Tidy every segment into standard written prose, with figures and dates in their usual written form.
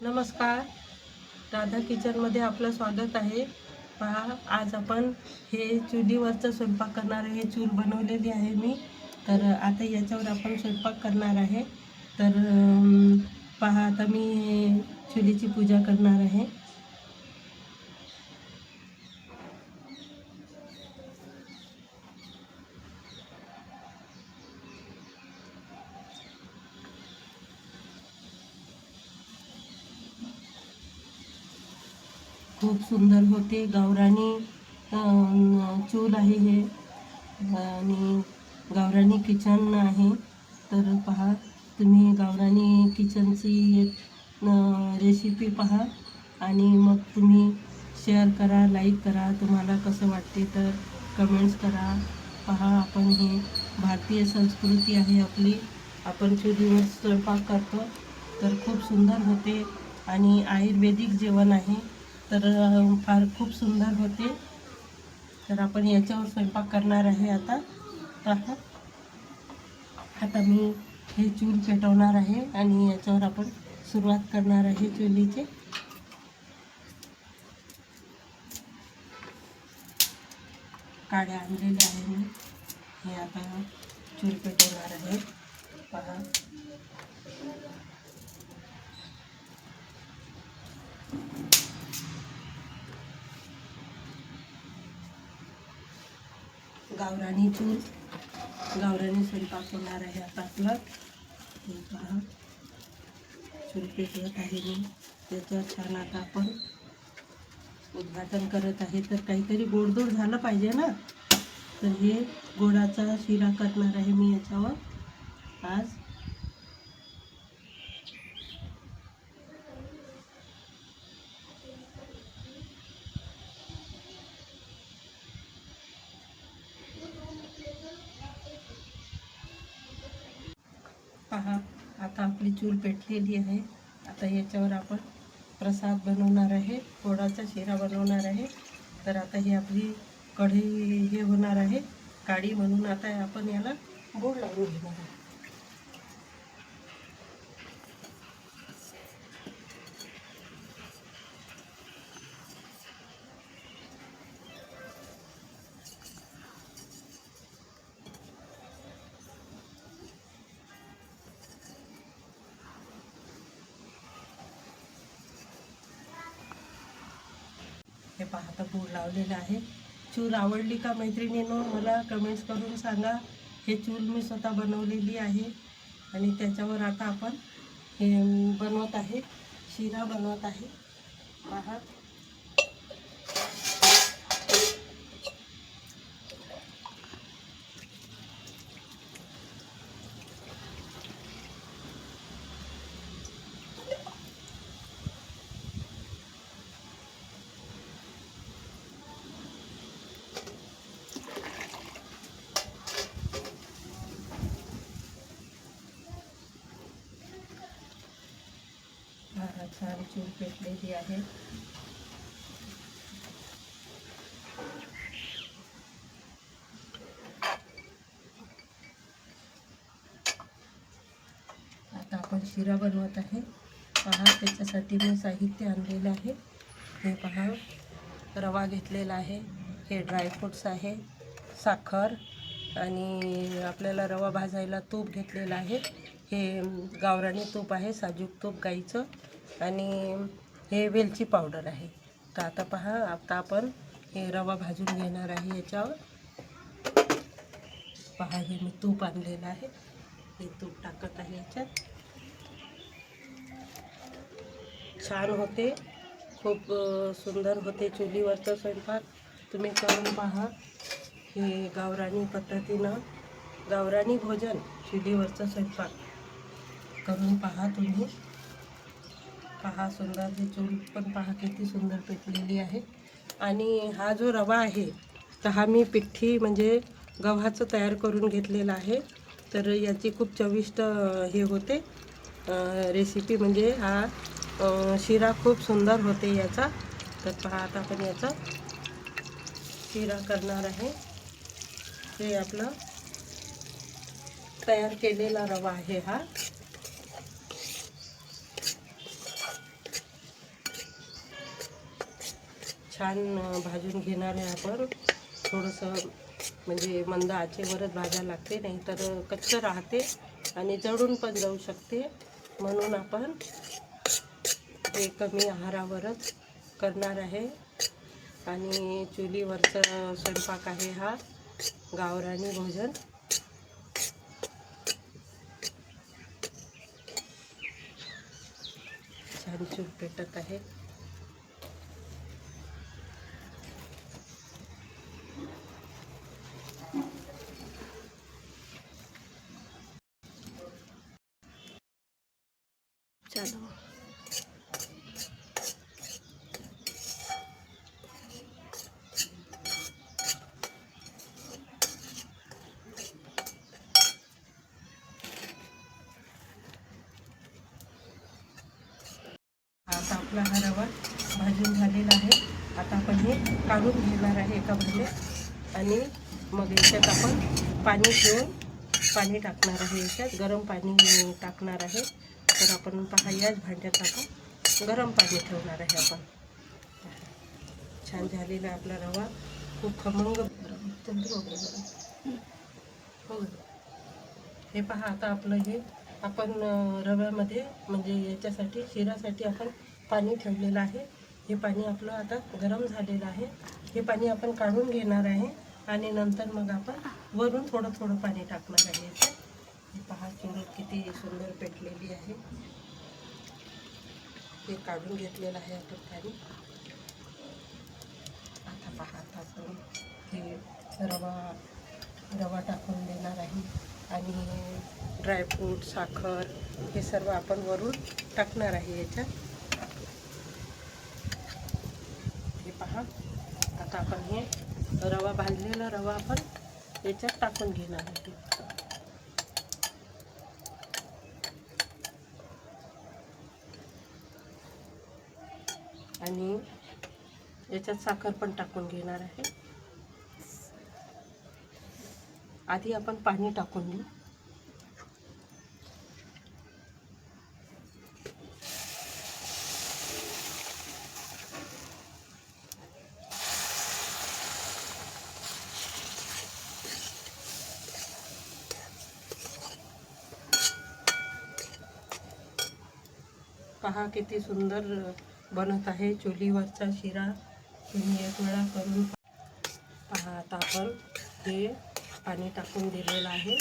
नमस्कार, राधा किचनमध्ये आपलं स्वागत आहे. पहा, आज आपण हे चुलीवरचं स्वयंपाक करणार आहे. चूल बनवलेली आहे मी. तर आता याच्यावर आपण स्वयंपाक करणार आहे. तर पहा, आता मी चुलीची पूजा करणार आहे. खूप सुंदर होते. गावरानी चूल आहे हे आणि गावरानी किचन आहे. तर पहा, तुम्ही गावरानी किचनची रेसिपी पहा आणि मग तुम्ही शेअर करा, लाईक करा. तुम्हाला कसं वाटते तर कमेंट्स करा. पहा, आपण हे भारतीय संस्कृती आहे आपली. आपण चुलीवर स्वयंपाक करतो तर खूप सुंदर होते आणि आयुर्वेदिक जेवण आहे. तर फार खूप सुंदर होते. तर आपण याच्यावर स्वयंपाक करणार आहे. आता आता मी हे चूल पेटवणार आहे आणि याच्यावर आपण सुरुवात करणार आहे चुलीची. काड्या आणलेल्या आहे मी. हे आता चूल पेटवणार आहे. पहा, गावरानी चूल, गावरानी स्वयंपाक होणार आहे आता आपला. हे पहा, चूल पेटवत आहे मी. त्याचं छान आता आपण उद्घाटन करत आहे. तर काहीतरी गोडधोड झालं पाहिजे ना. तर हे गोडाचा शिरा करणार आहे मी याच्यावर आज. पहा, आता आपली चूल पेटलेली आहे. आता याच्यावर आपण प्रसाद बनवणार आहे, गोडाचा शिरा बनवणार आहे. तर आता ही आपली कढई हे होणार आहे काळी, म्हणून आता आपण याला गोड लावून घेणार आहे. हे पहा, आता गोड लावलेलं आहे. चूल आवडली का मैत्रिणींनो, मला कमेंट्स करून सांगा. हे चूल मी स्वतः बनवलेली आहे आणि त्याच्यावर आता आपण हे बनवत आहे, शिरा बनवत आहे. पहा, छान चूल पेटलेली आहे. आता आपण शिरा बनवत आहे. पहा, त्याच्यासाठी मी साहित्य आणलेलं आहे. हे पहा, रवा घेतलेला आहे, हे ड्रायफ्रूट्स आहे, साखर आणि आपल्याला रवा भाजायला तूप घेतलेलं आहे. हे गावरानी तूप आहे, साजूक तूप गाईचं, आणि हे वेलची पावडर आहे. तर आता पहा, आता आपण हे रवा भाजून घेणार आहे याच्यावर. पहा, हे मी तूप आणलेलं आहे, हे तूप टाकत आहे याच्यात. छान होते, खूप सुंदर होते चुलीवरचं स्वयंपाक. तुम्ही करून पहा. हे गावरानी पद्धतीनं गावरानी भोजन, चुलीवरचं स्वयंपाक करून पहा तुम्ही. पहा, सुंदर हे चूल पण पहा किती सुंदर पेटलेली आहे. आणि हा जो रवा आहे तर हा मी पिठ्ठी म्हणजे गव्हाचं तयार करून घेतलेला आहे. तर याची खूप चविष्ट हे होते रेसिपी, म्हणजे हा शिरा खूप सुंदर होते याचा. तर पहा, आता आपण याचा शिरा करणार आहे. हे आपला तयार केलेला रवा आहे हा. छान भाजून घेणार आहे आपण. थोडंसं म्हणजे मंद आचेवरच भाजायला लागते, नाही तर कच्चं राहते आणि जळून पण जाऊ शकते. म्हणून आपण हे कमी आहारावरच करणार आहे. आणि चुलीवरचा स्वयंपाक आहे हा गावरानी भोजन. छान चूल पेटत आहे. चलो आता आपला हा रवा भाजून झालेला आहे. आता आपण हे काढून घेणार आहे एका भांड्यात आणि मग याच्यात आपण पाणी घेऊन पाणी टाकणार आहे. याच्यात गरम पाणी टाकणार आहे. तर आपण पहा, याच भांड्यात आपण गरम पाणी ठेवणार आहे. आपण छान झालेला आपला रवा, खूप खमंग. हो, हे पहा, आता आपलं हे आपण रव्यामध्ये म्हणजे याच्यासाठी शिरासाठी आपण पाणी ठेवलेलं आहे. हे पाणी आपलं आता गरम झालेलं आहे. हे पाणी आपण काढून घेणार आहे आणि नंतर मग आपण वरून थोडं थोडं पाणी टाकणार आहे याच्यात. हे पहा, चूल किती सुंदर पेटलेली आहे. हे काढून घेतलेलं आहे आपण पाणी. आता पहा, आता आपण हे रवा टाकून देणार आहे आणि ड्रायफ्रूट, साखर हे सर्व आपण वरून टाकणार आहे याच्यात. हे पहा, आता आपण हे भाजलेला रवा आपण याच्यात टाकून घेणार आहे. आणि याच्यात साखर पण टाकून घेणार आहे. आधी आपण पाणी टाकून घेऊ. पहा, किती सुंदर बनत आहे चुलीवरचा शिरा. तुम्ही एक वेळा करून पहा. आता आपण हे पाणी टाकून दिलेलं आहे.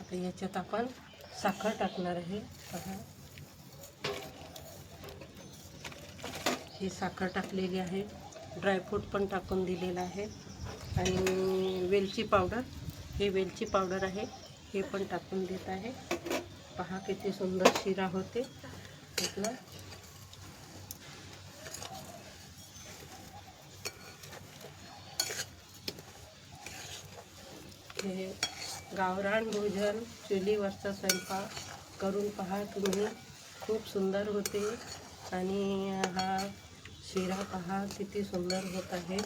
आता याच्यात आपण साखर टाकणार आहे. पहा, ही साखर टाकलेली आहे. ड्रायफ्रूट पण टाकून दिलेलं आहे आणि वेलची पावडर, हे वेलची पावडर आहे, हे पण टाकून देत आहे. पहा, किती सुंदर शिरा होते इथला. हे गावरान भोजन, चुलीवरचा स्वयंपाक करून पहा तुम्ही, खूप सुंदर होते. आणि हा शिरा पहा किती सुंदर होत आहे.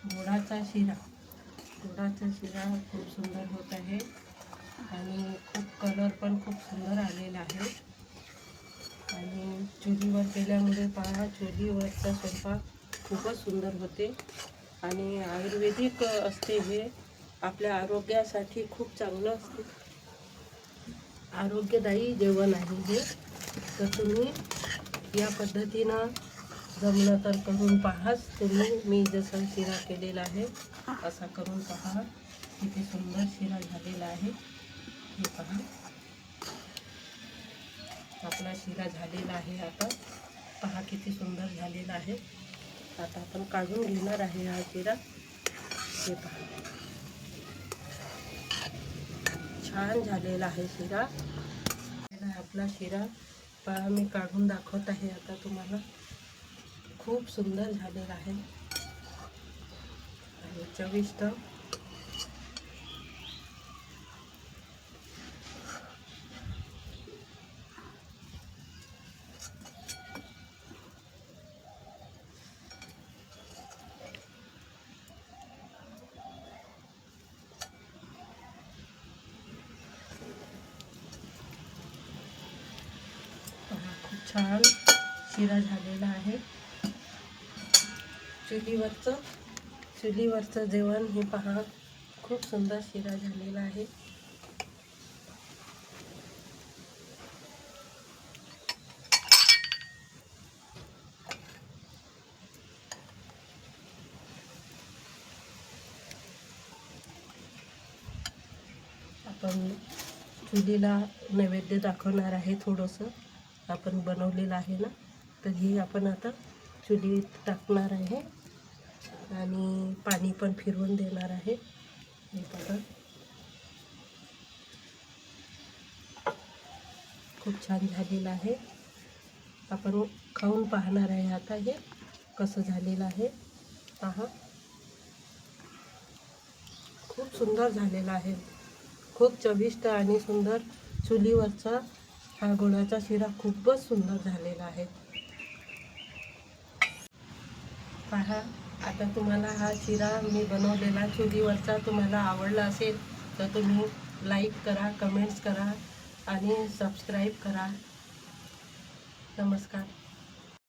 गुळाचा शिरा खूप सुंदर होत आहे आणि खूप कलर पण खूप सुंदर आलेला आहे. आणि चुलीवर केल्यामुळे पहा, चुलीवरचा स्वयंपाक खूपच सुंदर होते आणि आयुर्वेदिक असते. हे आपल्या आरोग्यासाठी खूप चांगलं असते. आरोग्यदायी जेवण आहे हे. तर तुम्ही या पद्धतीनं जमलं तर करून पाहाच तुम्ही. मी जसं शिरा केलेला आहे असा करून पहा. किती सुंदर शिरा झालेला आहे. हे पहा, आपला शिरा झालेला आहे. आता पहा, किती सुंदर झालेला आहे. आता आपण काढून घेणार आहे हा शिरा. हे पहा, छान झालेला आहे शिरा. आपला शिरा पहा, मी काढून दाखवत आहे आता तुम्हाला. खूप सुंदर झालेला आहे आणि चविष्ट. छान शिरा झालेला आहे. चुलीवरचं जेवण हे पहा, खूप सुंदर शिरा झालेला आहे. आपण चुलीला नैवेद्य दाखवणार आहे. थोडंसं आपण बनवलेलं आहे ना, तर हे आपण आता चुलीत टाकणार आहे आणि पाणी पण फिरवून देणार आहे. हे बघा, खूप छान झालेलं आहे. आपण खाऊन पाहणार आहे आता हे कसं झालेलं आहे. पहा, खूप सुंदर झालेलं आहे. खूप चविष्ट आणि सुंदर चुलीवरचा हा गुळाचा शिरा खूपच सुंदर झालेला आहे. पहा, आता तुम्हाला हा शिरा मी बनवलेला चुलीवरचा तुम्हाला आवडला असेल तर तुम्ही लाईक करा, कमेंट्स करा आणि सबस्क्राईब करा. नमस्कार.